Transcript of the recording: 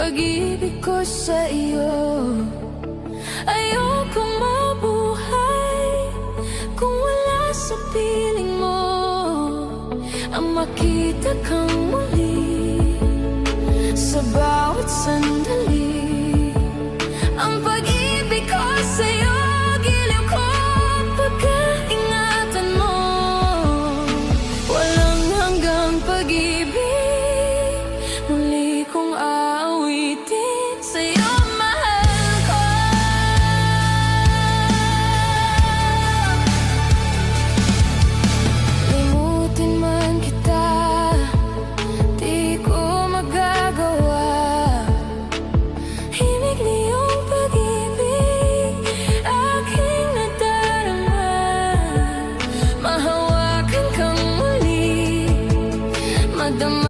pag-ibig ko sa iyo. Ayokong mabuhay kung wala sa piling mo. Ang makita kang muli sa bawat sandali. Ang pag-ibig ko sa'yo, giliw ko pagkaingatan mo. Walang hanggang pag-ibig, muli kong aawitin sa'yo, mahal ko. Limutin man kita, di ko magagawa. Himig niyong pag-ibig, aking nadarama. Mahawakan kang muli, madama.